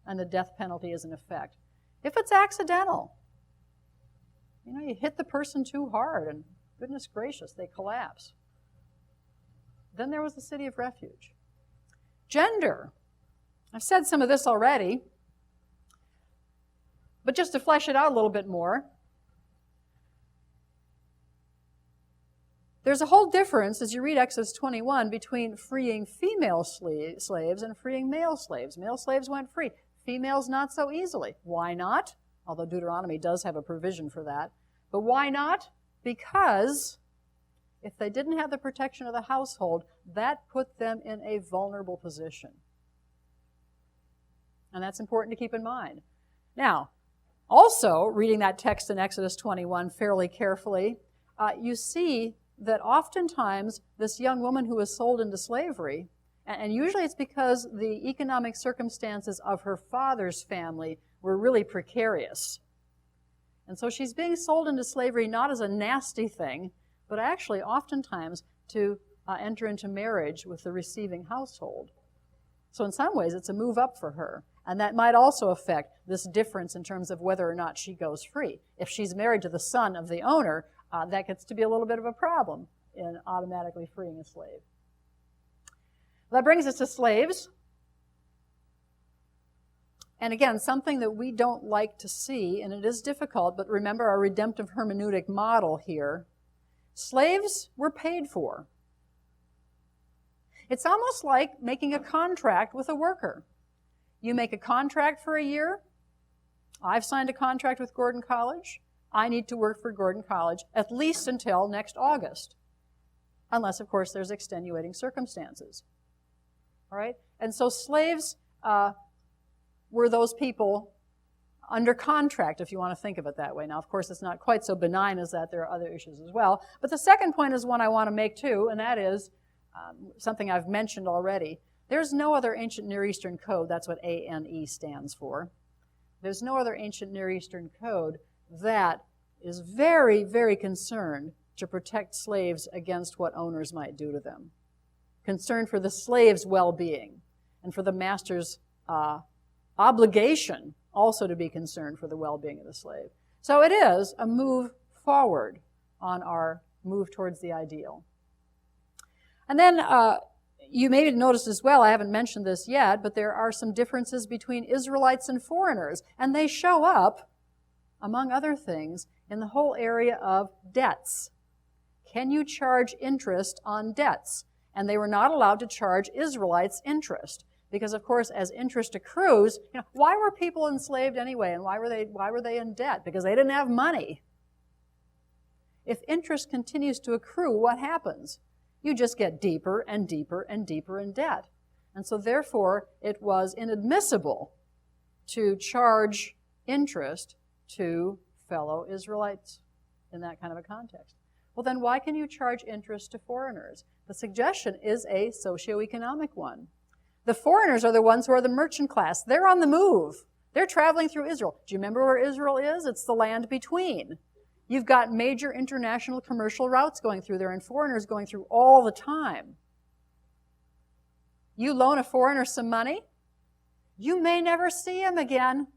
and the death penalty is in effect. If it's accidental, you hit the person too hard, and goodness gracious, they collapse. Then there was the city of refuge. Gender. I've said some of this already, but just to flesh it out a little bit more, There's a whole difference, as you read Exodus 21, between freeing female slaves and freeing male slaves. Male slaves went free. Females not so easily. Why not? Although Deuteronomy does have a provision for that. But why not? Because if they didn't have the protection of the household, that put them in a vulnerable position. And that's important to keep in mind. Now, also, reading that text in Exodus 21 fairly carefully, you see that oftentimes this young woman who was sold into slavery, and usually it's because the economic circumstances of her father's family were really precarious. And so she's being sold into slavery not as a nasty thing, but actually oftentimes to enter into marriage with the receiving household. So in some ways it's a move up for her. And that might also affect this difference in terms of whether or not she goes free. If she's married to the son of the owner, that gets to be a little bit of a problem in automatically freeing a slave. That brings us to slaves. And again, something that we don't like to see, and it is difficult, but remember our redemptive hermeneutic model here. Slaves were paid for. It's almost like making a contract with a worker. You make a contract for a year. I've signed a contract with Gordon College. I need to work for Gordon College at least until next August, unless, of course, there's extenuating circumstances. All right? And so slaves were those people under contract, if you want to think of it that way. Now, of course, it's not quite so benign as that. There are other issues as well. But the second point is one I want to make, too, and that is something I've mentioned already. There's no other ancient Near Eastern code, that's what ANE stands for. There's no other ancient Near Eastern code that is very, very concerned to protect slaves against what owners might do to them. Concerned for the slave's well-being and for the master's obligation also to be concerned for the well-being of the slave. So it is a move forward on our move towards the ideal. And then you may have noticed as well, I haven't mentioned this yet, but there are some differences between Israelites and foreigners, and they show up, among other things, in the whole area of debts. Can you charge interest on debts? And they were not allowed to charge Israelites interest. Because, of course, as interest accrues, why were people enslaved anyway? And why were they in debt? Because they didn't have money. If interest continues to accrue, what happens? You just get deeper and deeper and deeper in debt. And so, therefore, it was inadmissible to charge interest to fellow Israelites in that kind of a context. Well, then why can you charge interest to foreigners? The suggestion is a socioeconomic one. The foreigners are the ones who are the merchant class. They're on the move. They're traveling through Israel. Do you remember where Israel is? It's the land between. You've got major international commercial routes going through there and foreigners going through all the time. You loan a foreigner some money, you may never see him again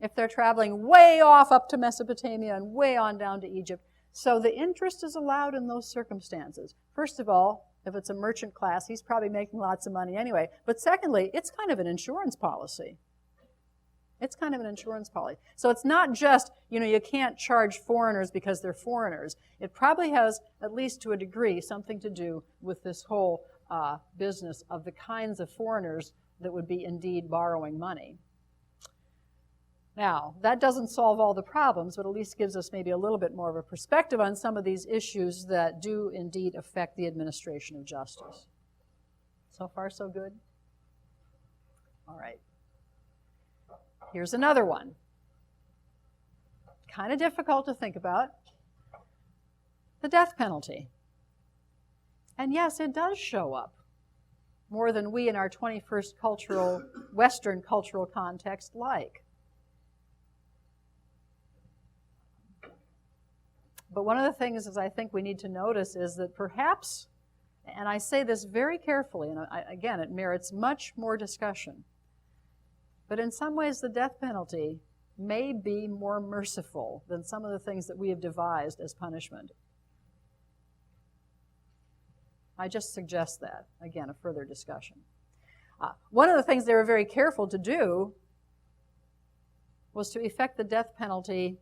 if they're traveling way off up to Mesopotamia and way on down to Egypt. So the interest is allowed in those circumstances. First of all, if it's a merchant class, he's probably making lots of money anyway. But secondly, it's kind of an insurance policy. It's kind of an insurance policy. So it's not just, you can't charge foreigners because they're foreigners. It probably has, at least to a degree, something to do with this whole business of the kinds of foreigners that would be indeed borrowing money. Now, that doesn't solve all the problems, but at least gives us maybe a little bit more of a perspective on some of these issues that do indeed affect the administration of justice. So far, so good? All right. Here's another one. Kind of difficult to think about. The death penalty. And yes, it does show up more than we in our 21st Western cultural context like. But one of the things is I think we need to notice is that perhaps, and I say this very carefully, and again, it merits much more discussion, but in some ways the death penalty may be more merciful than some of the things that we have devised as punishment. I just suggest that, again, a further discussion. One of the things they were very careful to do was to effect the death penalty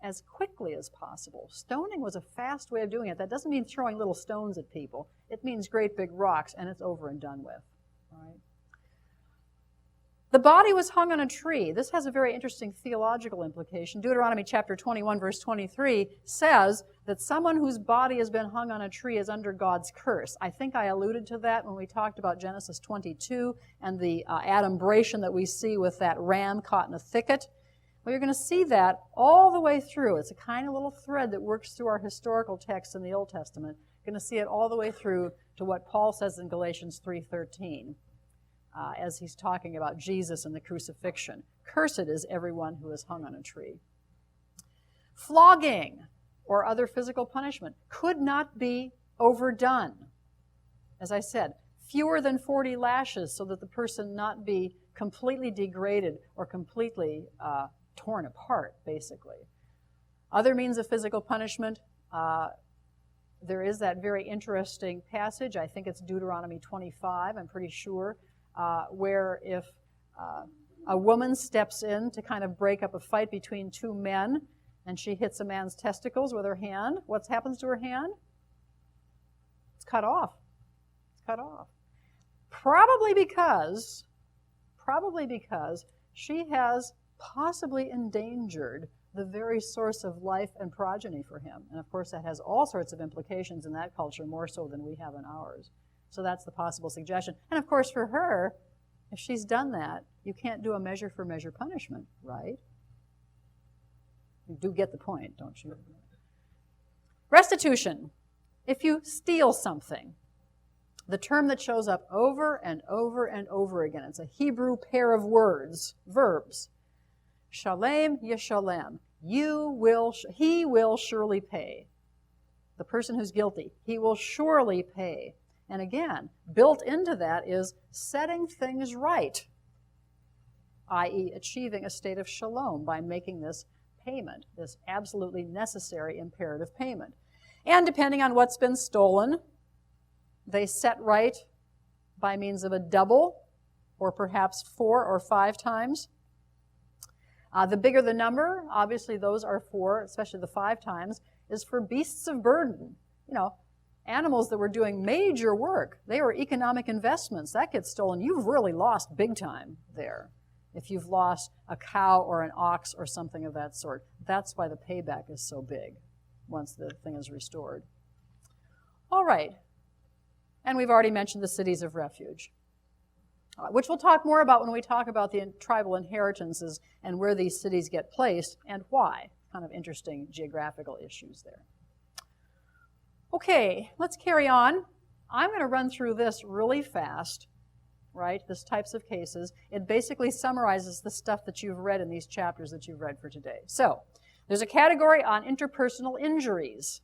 as quickly as possible. Stoning was a fast way of doing it. That doesn't mean throwing little stones at people. It means great big rocks, and it's over and done with. Right? The body was hung on a tree. This has a very interesting theological implication. Deuteronomy chapter 21, verse 23 says that someone whose body has been hung on a tree is under God's curse. I think I alluded to that when we talked about Genesis 22 and the adumbration that we see with that ram caught in a thicket. Well, you're going to see that all the way through. It's a kind of little thread that works through our historical text in the Old Testament. You're going to see it all the way through to what Paul says in Galatians 3:13. As he's talking about Jesus and the crucifixion. Cursed is everyone who is hung on a tree. Flogging or other physical punishment could not be overdone. As I said, fewer than 40 lashes so that the person not be completely degraded or completely torn apart, basically. Other means of physical punishment, there is that very interesting passage, I think it's Deuteronomy 25, I'm pretty sure, where if a woman steps in to kind of break up a fight between two men and she hits a man's testicles with her hand, what happens to her hand? It's cut off. It's cut off. Probably because she has possibly endangered the very source of life and progeny for him. And of course that has all sorts of implications in that culture, more so than we have in ours. So that's the possible suggestion. And of course for her, if she's done that, you can't do a measure for measure punishment, right? You do get the point, don't you? Restitution. If you steal something, the term that shows up over and over and over again, it's a Hebrew pair of words, verbs. Shalem yeshalem. He will surely pay. The person who's guilty, he will surely pay. And again, built into that is setting things right, i.e. achieving a state of shalom by making this payment, this absolutely necessary imperative payment. And depending on what's been stolen, they set right by means of a double, or perhaps 4 or 5 times. The bigger the number, obviously those are for, especially the 5 times, is for beasts of burden. You know, animals that were doing major work. They were economic investments. That gets stolen. You've really lost big time there. If you've lost a cow or an ox or something of that sort. That's why the payback is so big once the thing is restored. All right. And we've already mentioned the cities of refuge, which we'll talk more about when we talk about the tribal inheritances and where these cities get placed and why. Kind of interesting geographical issues there. Okay, let's carry on. I'm going to run through this really fast, right? This types of cases. It basically summarizes the stuff that you've read in these chapters that you've read for today. So, there's a category on interpersonal injuries.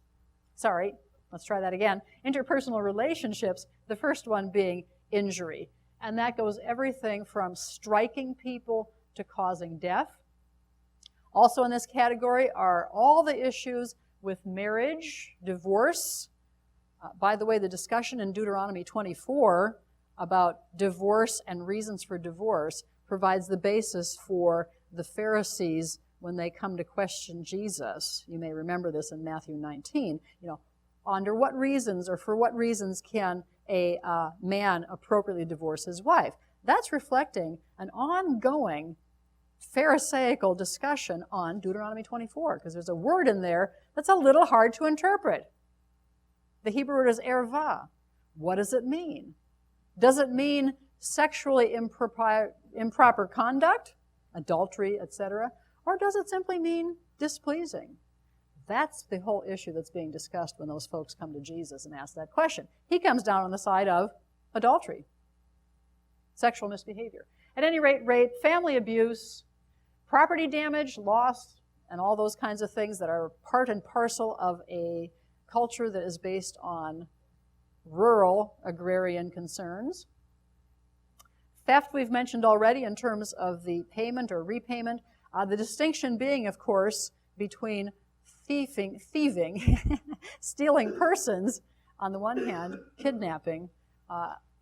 Sorry, let's try that again. Interpersonal relationships, the first one being injury. And that goes everything from striking people to causing death. Also in this category are all the issues with marriage, divorce. By the way, the discussion in Deuteronomy 24 about divorce and reasons for divorce provides the basis for the Pharisees when they come to question Jesus. You may remember this in Matthew 19. You know, under what reasons or for what reasons can a man appropriately divorce his wife? That's reflecting an ongoing Pharisaical discussion on Deuteronomy 24, because there's a word in there that's a little hard to interpret. The Hebrew word is erva. What does it mean? Does it mean sexually improper conduct, adultery, etc., or does it simply mean displeasing? That's the whole issue that's being discussed when those folks come to Jesus and ask that question. He comes down on the side of adultery, sexual misbehavior. At any rate, rape, family abuse, property damage, loss, and all those kinds of things that are part and parcel of a culture that is based on rural agrarian concerns. Theft we've mentioned already in terms of the payment or repayment. The distinction being, of course, between thieving, stealing persons on the one hand, kidnapping,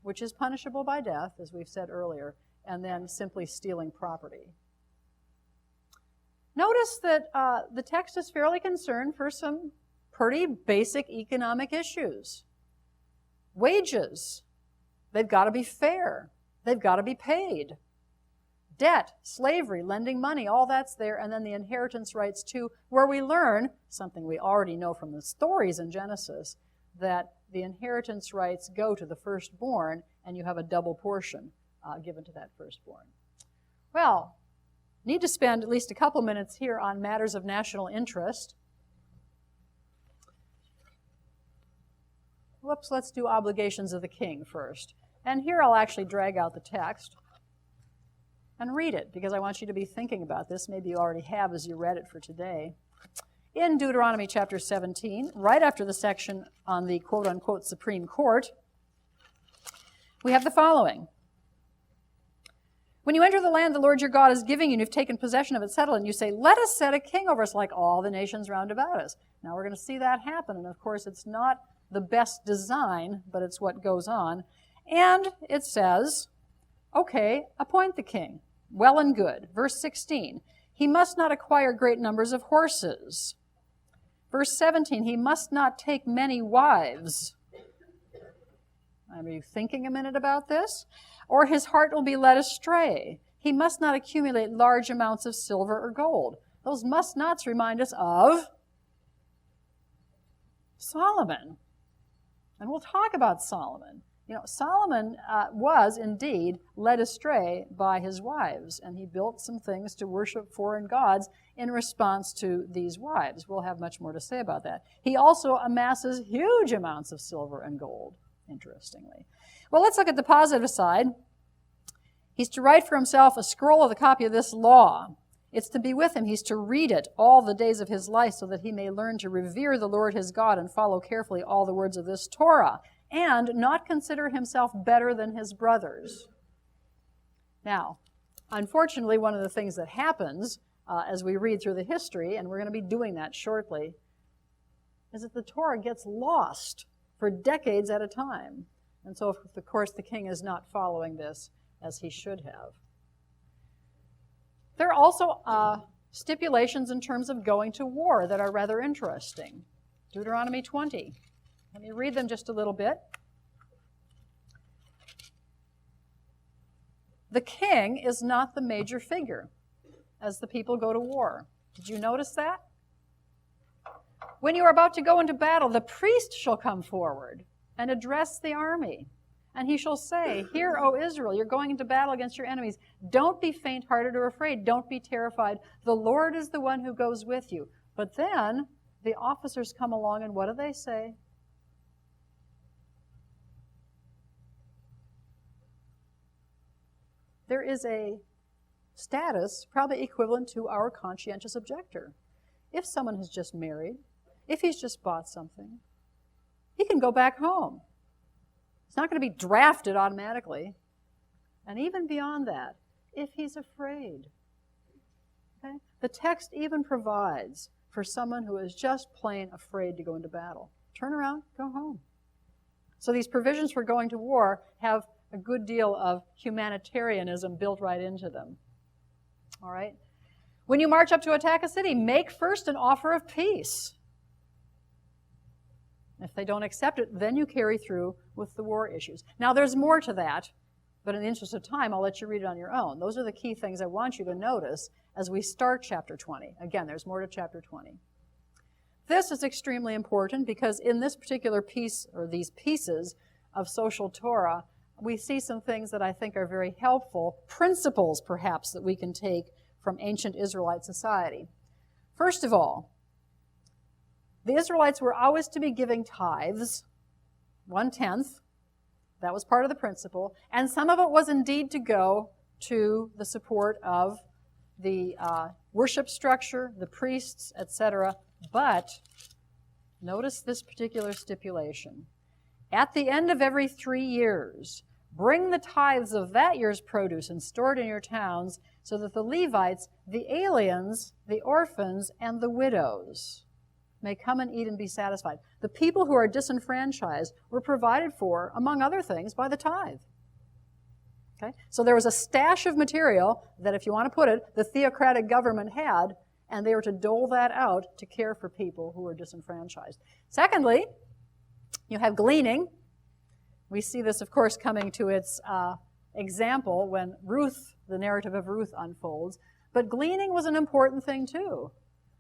which is punishable by death, as we've said earlier, and then simply stealing property. Notice that the text is fairly concerned for some pretty basic economic issues. Wages, they've got to be fair. They've got to be paid. Debt, slavery, lending money, all that's there. And then the inheritance rights too, where we learn, something we already know from the stories in Genesis, that the inheritance rights go to the firstborn, and you have a double portion given to that firstborn. Well, need to spend at least a couple minutes here on matters of national interest. Whoops, let's do obligations of the king first. And here I'll actually drag out the text and read it, because I want you to be thinking about this. Maybe you already have as you read it for today. In Deuteronomy chapter 17, right after the section on the quote-unquote Supreme Court, we have the following. When you enter the land the Lord your God is giving you, and you've taken possession of it, settled, and you say, let us set a king over us like all the nations round about us. Now we're going to see that happen, and of course it's not the best design, but it's what goes on. And it says, okay, appoint the king. Well and good. Verse 16, he must not acquire great numbers of horses. Verse 17, he must not take many wives. Are you thinking a minute about this? Or his heart will be led astray. He must not accumulate large amounts of silver or gold. Those must nots remind us of Solomon. And we'll talk about Solomon. You know, Solomon was indeed led astray by his wives, and he built some things to worship foreign gods in response to these wives. We'll have much more to say about that. He also amasses huge amounts of silver and gold, interestingly. Well, let's look at the positive side. He's to write for himself a scroll of the copy of this law. It's to be with him. He's to read it all the days of his life so that he may learn to revere the Lord his God and follow carefully all the words of this Torah, and not consider himself better than his brothers. Now, unfortunately, one of the things that happens as we read through the history, and we're going to be doing that shortly, is that the Torah gets lost for decades at a time. And so, of course, the king is not following this as he should have. There are also stipulations in terms of going to war that are rather interesting. Deuteronomy 20. Let me read them just a little bit. The king is not the major figure as the people go to war. Did you notice that? When you are about to go into battle, the priest shall come forward and address the army. And he shall say, hear, O Israel, you're going into battle against your enemies. Don't be faint-hearted or afraid. Don't be terrified. The Lord is the one who goes with you. But then the officers come along, and what do they say? There is a status probably equivalent to our conscientious objector. If someone has just married, if he's just bought something, he can go back home. It's not going to be drafted automatically. And even beyond that, if he's afraid. Okay? The text even provides for someone who is just plain afraid to go into battle. Turn around, go home. So these provisions for going to war have a good deal of humanitarianism built right into them. All right? When you march up to attack a city, make first an offer of peace. If they don't accept it, then you carry through with the war issues. Now, there's more to that, but in the interest of time, I'll let you read it on your own. Those are the key things I want you to notice as we start chapter 20. Again, there's more to chapter 20. This is extremely important because in this particular piece, or these pieces of social Torah, we see some things that I think are very helpful, principles perhaps that we can take from ancient Israelite society. First of all, the Israelites were always to be giving tithes, 1/10. That was part of the principle. And some of it was indeed to go to the support of the worship structure, the priests, etc. But notice this particular stipulation. At the end of every 3 years, bring the tithes of that year's produce and store it in your towns so that the Levites, the aliens, the orphans, and the widows may come and eat and be satisfied. The people who are disenfranchised were provided for, among other things, by the tithe. Okay? So there was a stash of material that, if you want to put it, the theocratic government had, and they were to dole that out to care for people who were disenfranchised. Secondly, you have gleaning. We see this, of course, coming to its example when Ruth, the narrative of Ruth, unfolds. But gleaning was an important thing too.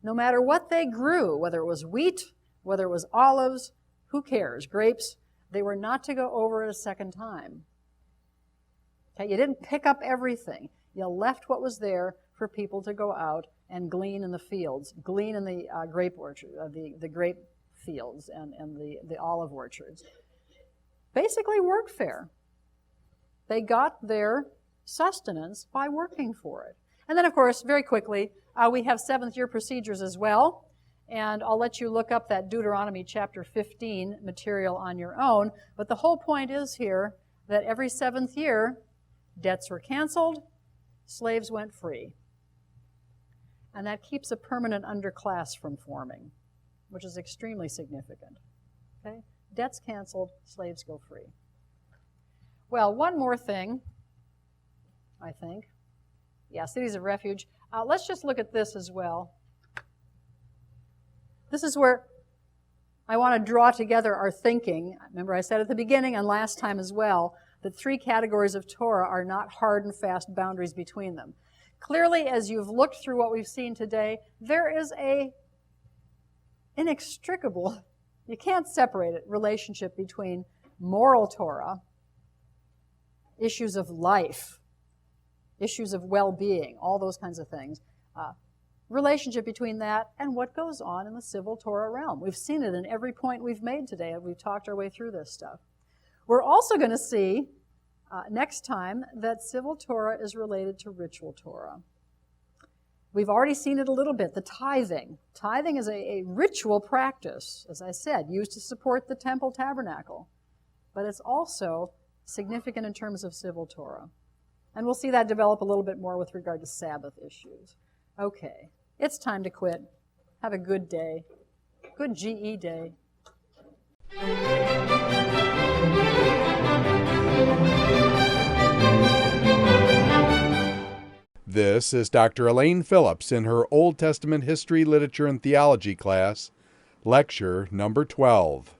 No matter what they grew, whether it was wheat, whether it was olives, who cares, grapes, they were not to go over it a second time. Okay, you didn't pick up everything. You left what was there for people to go out and glean in the fields, glean in the grape orchard, the grape fields and the olive orchards. Basically workfare. They got their sustenance by working for it. And then, of course, very quickly, we have seventh-year procedures as well. And I'll let you look up that Deuteronomy chapter 15 material on your own. But the whole point is here that every seventh year, debts were canceled, slaves went free. And that keeps a permanent underclass from forming, which is extremely significant. Okay? Debts canceled, slaves go free. Well, one more thing, I think. Yeah, cities of refuge. Let's just look at this as well. This is where I want to draw together our thinking. Remember I said at the beginning and last time as well that three categories of Torah are not hard and fast boundaries between them. Clearly, as you've looked through what we've seen today, there is a inextricable, you can't separate it, relationship between moral Torah, issues of life, issues of well-being, all those kinds of things, relationship between that and what goes on in the civil Torah realm. We've seen it in every point we've made today. We've talked our way through this stuff. We're also going to see next time that civil Torah is related to ritual Torah. We've already seen it a little bit, the tithing. Tithing is a ritual practice, as I said, used to support the temple tabernacle. But it's also significant in terms of civil Torah. And we'll see that develop a little bit more with regard to Sabbath issues. Okay, it's time to quit. Have a good day. Good GE day. This is Dr. Elaine Phillips in her Old Testament History, Literature, and Theology class, lecture number 12.